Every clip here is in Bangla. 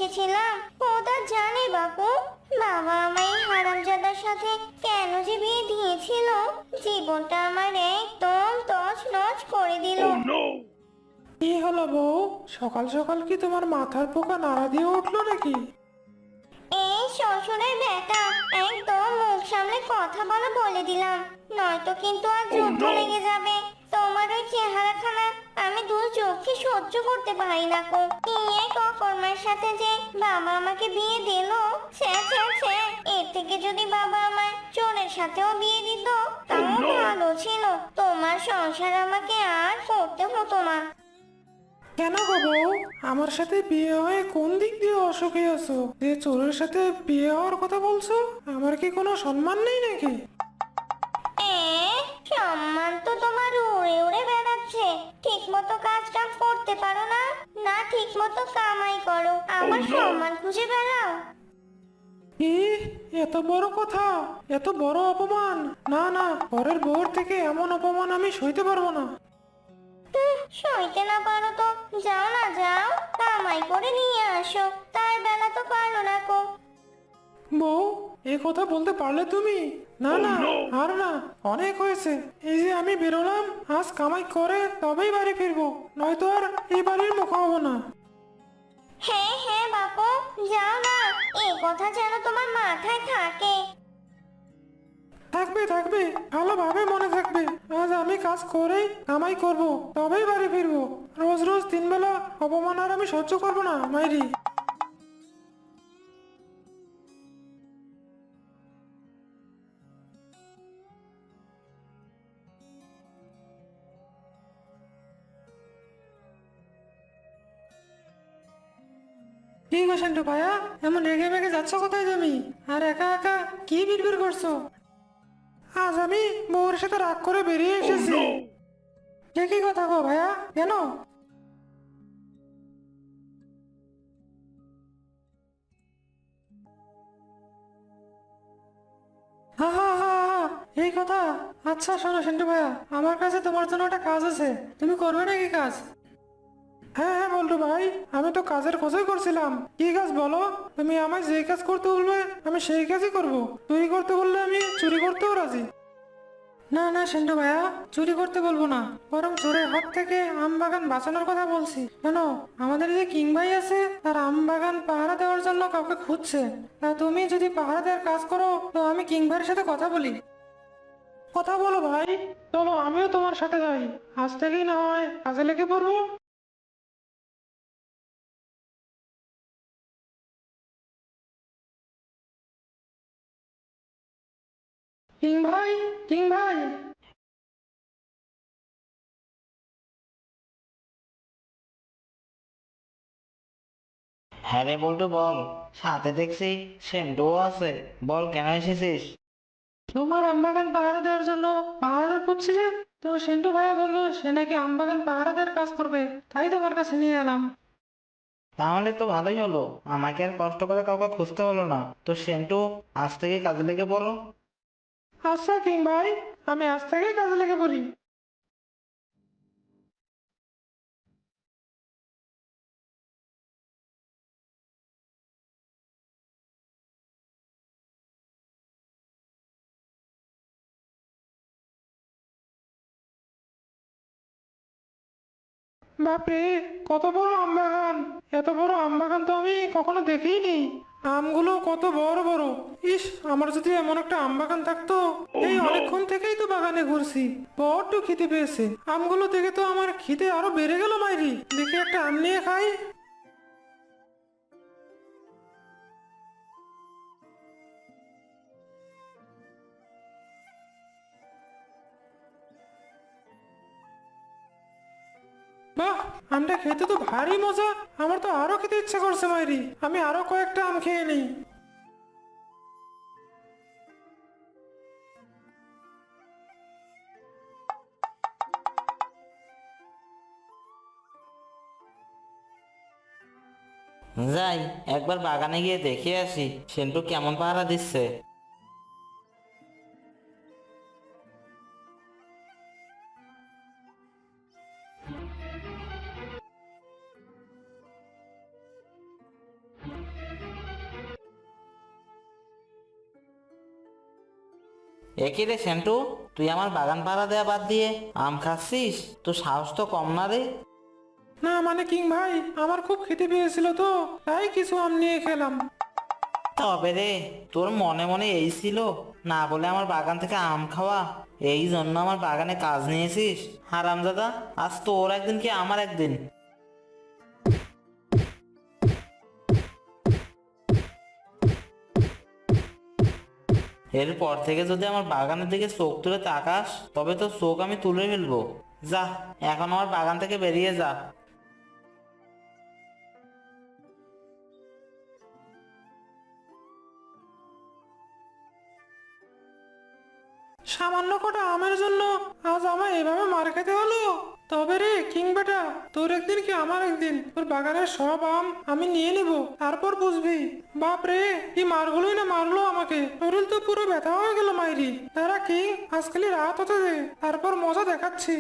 এসেছিলাম খোদা জানে বাপু, বাবা আমায় হারামজাদার সাথে কেন যে বিয়ে দিয়েছিল, জীবনটা আমার একদম তছনছ করে দিল। কি হলো বউ, সকাল সকাল কি তোমার মাথার পোকা নাড়া দিয়ে উঠলো নাকি? এই শ্বশুরের বেটা, একদম মুখ সামনে কথা বলা বলে দিলাম, নয়তো কিন্তু আর যুদ্ধ লেগে যাবে। তোমার ওই চেহারাখানা আমি দু চোখে সহ্য করতে পারি না কো। কি এক অকর্মার সাথে যে বাবা আমাকে বিয়ে দিল, ছ্যা ছ্যা ছ্যা। এর থেকে যদি বাবা আমার চোরের সাথেও বিয়ে দিত তাও ভালো ছিল, তোমার সংসার আমাকে আর করতে হতো না। কেন গো বউ, আমার সাথে বিয়ে হয়ে কোন দিক দিয়ে অসুখী আছো যে চোরের সাথে বিয়ে হওয়ার কথা বলছো? আমার কি কোনো সম্মান নেই নাকি? এ, সম্মান তো তোমার উড়ে উড়ে বেড়াচ্ছে। ঠিক মতো কাজ কাম করতে পারো না, না ঠিক মতো কামাই করো, আবার সম্মান খুঁজে বেড়াও। কি, এত বড় কথা, এত বড় অপমান! না না, পরের বউর থেকে এমন অপমান আমি সইতে পারবো না। সইতে না পারো তো যাও না যাও, কামাই করে নিয়ে আসো, তার বেলা তো পারো না কো। বউ, এ কথা বলতে পারলে তুমি? না না, আর না, অনেক হয়েছে। এই যে আমি বেরোলাম, আজ কামাই করে তবেই বাড়ি ফিরবো, নয়তো আর এই বাড়ির মুখ হবো না। হ্যাঁ হ্যাঁ বাপু, যাও না, এই কথা যেন তোমার মাথায় থাকে। থাকবে থাকবে, ভালোভাবে মনে থাকবে। আজ আমি কাজ করেই কামাই করব, তবেই বাড়ি ফিরবো। রোজ রোজ তিন বেলা অপমান আর আমি সহ্য করবো না মাইরি। কি গো সেন্টু ভাইয়া, এমন রেগে মেগে যাচ্ছ কোথায় তুমি? আর একা একা কি বিড়বিড় করছো? আজ আমি বউর সাথে রাগ করে বেরিয়ে এসেছি। সে কি কথা গো ভাইয়া, কেন? হা হা হা হা, এই কথা। আচ্ছা শোনো সেন্টু ভাইয়া, আমার কাছে তোমার জন্য একটা কাজ আছে, তুমি করবে নাকি কাজ? হ্যাঁ হ্যাঁ বল্টু ভাই, আমি তো কাজের খোঁজই করছিলাম। কি কাজ বলো? তুমি আমায় যে কাজ করতে বলবে আমি সেই কাজই করব। চুরি করতে বললে আমি চুরি করতেও রাজি। না না সেন্টু ভাইয়া, চুরি করতে বলবো না, বরং চোরের হাত থেকে আম বাগান বাঁচানোর কথা বলছি। শোনো, আমাদের যে কিং ভাই আছে তার আম বাগান পাহারা দেওয়ার জন্য কাউকে খুঁজছে। তা তুমি যদি পাহারা দেওয়ার কাজ করো তো আমি কিং ভাইয়ের সাথে কথা বলি। কথা বলো ভাই, চলো আমিও তোমার সাথে যাই। আজ থেকেই না হয় কাজে লেগে পড়বো। কিং ভাই, কিং ভাই! হ্যাঁ রে বল্টু বল, সাথে দেখছি সেন্টুও আছে। বল কেন এসেছিস? তোমার আমবাগান পাহারা দেওয়ার জন্য পাহারাদার খুঁজছিলে, তো সেন্টু ভাইয়া বললো সে নাকি আমবাগান পাহারাদার কাজ করবে, তাই তোমার কাছে নিয়ে এলাম। তাহলে তো ভালোই হলো, আমাকে আর কষ্ট করে কাউকে খুঁজতে হলো না। তো সেন্টু, আজ থেকে কাজে লেগে পড়ো। আচ্ছা কিং ভাই, আমি আজ থেকেই কাজে লেগে পড়ি। বাপরে, কত বড় আমবাগান! এত বড় আমবাগান তো আমি কখনো দেখিনি। আমগুলো কত বড় বড়! ইস, আমার যদি এমন একটা আমবাগান থাকতো! এই অনেকক্ষণ থেকেই তো বাগানে ঘুরছি, বড্ড খিদে পেয়েছে। আমগুলো দেখে তো আমার খিদে আরো বেড়ে গেল মাইরি। দেখি একটা আম নিয়ে খাই। বাহ, আমটা খেতে তো ভারী মজা। আমার তো আরো খেতে ইচ্ছা করছে মাইরি, আমি আরো কয়েকটা আম খেয়ে নিই। যাই, একবার বাগানে গিয়ে দেখে আসি সেন্টু কেমন পাহারা দিচ্ছে। একই রে সেন্টু, তুই আমার বাগান পাড়া দেয়া বাদ দিয়ে আম খাচ্ছিস? তোর সাহস তো কম না রে। না মানে কিং ভাই, আমার খুব খেতে পেয়েছিল তো, তাই কিছু আম নিয়ে খেলাম। তবে রে, তোর মনে মনে এই ছিল না বলে আমার বাগান থেকে আম খাওয়া, এই জন্য আমার বাগানে কাজ নিয়েছিস? হারামজাদা, আজ তোর একদিন কি আমার একদিন। এরপর থেকে যদি আমার বাগানের দিকে চোখ তুলে তাকাস, তবে তো চোখ আমি তুলে ফেলবো। যা, এখন আমার বাগান থেকে বেরিয়ে যা। সামান্য কটা আমের জন্য আজ আমায় এভাবে মার খেতে হলো? তবে রে কিং বেটা, তোর একদিন কি আমার একদিন, তোর বাগানের সব আম আমি নিয়ে নেব, তারপর বুঝবি। বাপ রে, কি মারগুলোই না মারলো আমাকে, শরীর তো পুরো ব্যথা হয়ে গেল মাইরি। তারা কিং, আজ খালি রাত হতে দে, তারপর মজা দেখাচ্ছি।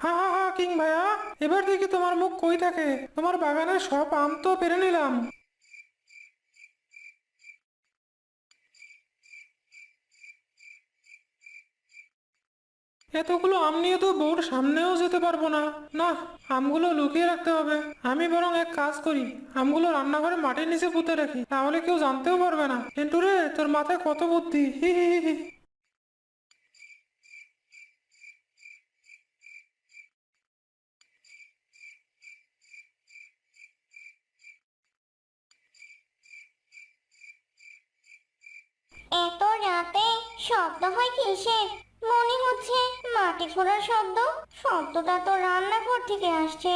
হা হা হা কিং ভাইয়া, এবার দেখি তোমার মুখ কই থাকে, তোমার বাগানের সব আম তো পেরে নিলাম। এতগুলো আম নিয়ে তো বউর সামনেও যেতে পারবো না। না, আমগুলো লুকিয়ে রাখতে হবে। আমি বরং এক কাজ করি, আমগুলো রান্নাঘরে মাটির নিচে পুঁতে রাখি, তাহলে কেউ জানতেও পারবে না। কিন্তু রে, তোর মাথায় কত বুদ্ধি, হি হি হি হি। এত রাতে শব্দ হয় কিসের? মনে হচ্ছে মাটি খোঁড়ার শব্দ। শব্দটা তো রান্নাঘর থেকে আসছে।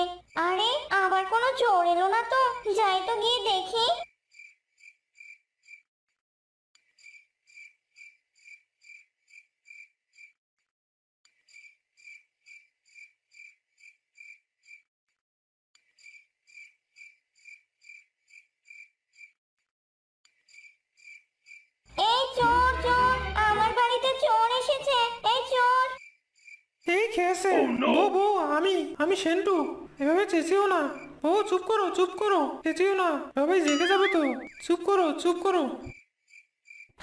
আরে, আবার কোনো চোর এলো না তো? যাই তো গিয়ে দেখি। এই চোর চোর, আমার বাড়িতে চোর এসেছে। এই চোর! এই খেয়েছে। বউ বউ, আমি সেন্টু। এভাবে চেঁচিও না। ও চুপ করো চুপ করো, চেঁচিও না, সবাই জেগে যাবে তো। চুপ করো চুপ করো।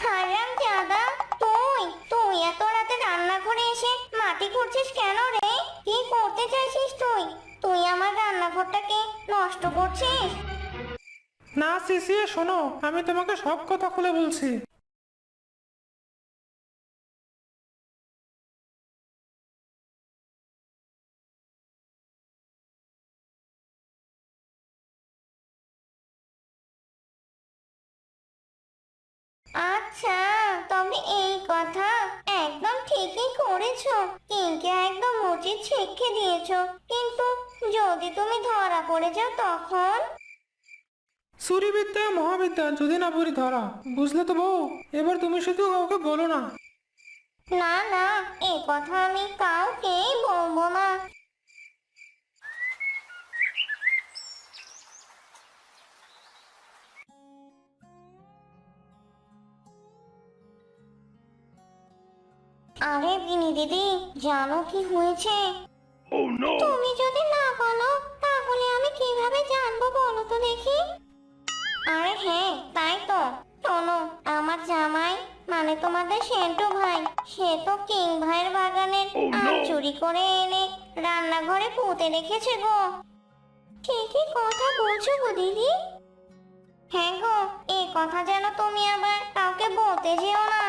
হারাম জাদা, তুই তুই এত রাতে রান্নাঘরে এসে মাটি খুঁড়ছিস কেন রে? কি করতে চাইছিস তুই? তুই আমার রান্নাঘরটাকে নষ্ট করছিস। না চেঁচিয়ে শোনো, আমি তোমাকে সব কথা খুলে বলছি। আচ্ছা, তবে এই কথা। একদম ঠিকই করেছো। কিংকে একদম উচিত শিক্ষা দিয়েছো। কিন্তু যদি তুমি ধরা পড়ে যাও তখন? চুরি বিদ্যা মহাবিদ্যা, যদি না পড়ি ধরা। বুঝলে তো বউ, এবার তুমি শুধু কাউকে বলো না। না না, এ কথা আমি কাউকেই বলবো না। আরে বিনি দিদি, জানো কি হয়েছে? তুমি যদি না বলো তাহলে আমি কিভাবে জানবো বলো তো দেখি। আরে হ্যাঁ, তাই তো। শোনো, আমার জামাই মানে তোমাদের সেন্টু ভাই, সে তো কিং ভাইয়ের বাগানের আম চুরি করে এনে রান্নাঘরে পুঁতে রেখেছে গো। ঠিকই কথা বলছো গো দিদি। হ্যাঁ গো, এই কথা যেন তুমি আবার কাউকে বলতে যেও না।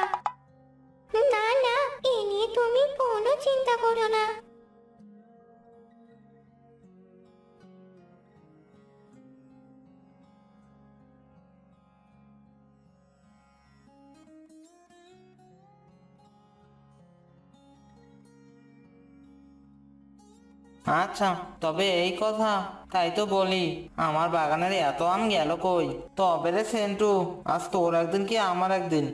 না না, এ নিয়ে তুমি কোনো চিন্তা করো না। আচ্ছা, তবে এই কথা, তাই তো বলি আমার বাগানের এত আম গেল কই? তবে রে সেন্টু, আজ তোর একদিন কি আমার একদিন।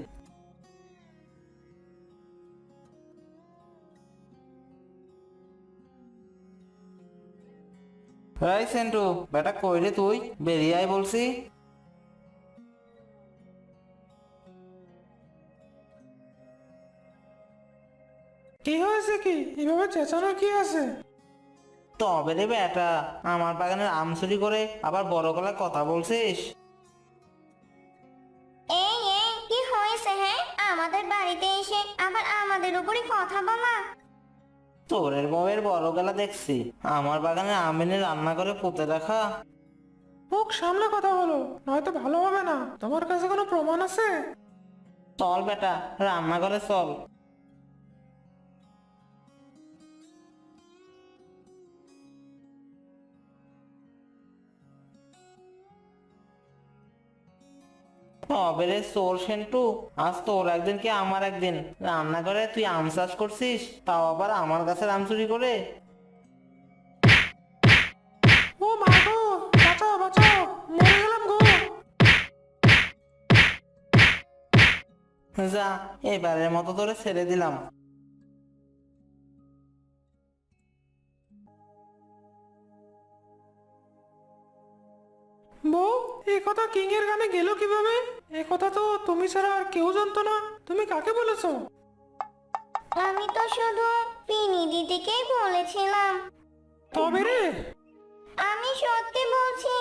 এই সেন্টু, বেটা কই রে তুই? বেরিয়ে আয় বলছি। কি হয়েছে কি? এভাবে চেঁচানোর কি আছে? তবে রে বেটা, আমার বাগানের আম চুরি করে আবার বড় গলায় কথা বলছিস? এই এই কি হয়েছে হ্যাঁ? আমাদের বাড়িতে এসে আবার আমাদের উপরই কথা বলা। তোরের বউয়ের বড় গলা দেখছি, আমার বাগানের আম এনে রান্না করে পুঁতে রাখা। মুখ সামলে কথা বলো, নয়তো ভালো হবে না। তোমার কাছে কোনো প্রমাণ আছে? চল বেটা, রান্নাঘরে চল। তবে রে চোর সেন্টু, আজ তোর একদিন কি আমার একদিন। রান্নাঘরে তুই আম চাষ করছিস, তাও আবার আমার গাছের আম চুরি করে। ও মা গো, বাঁচাও বাঁচাও, মরে গেলাম গো। যা, এবারের মতো তোরে ছেড়ে দিলাম। বউ, এই কথা কিং এর গানে গেল কিভাবে? এই কথা তো তুমি ছাড়া আর কেউ জানতো না। তুমি কাকে বলেছো? আমি তো শুধু পিনি দিদিকেই বলেছিলাম। তবে রে, আমি সত্যি বলছি,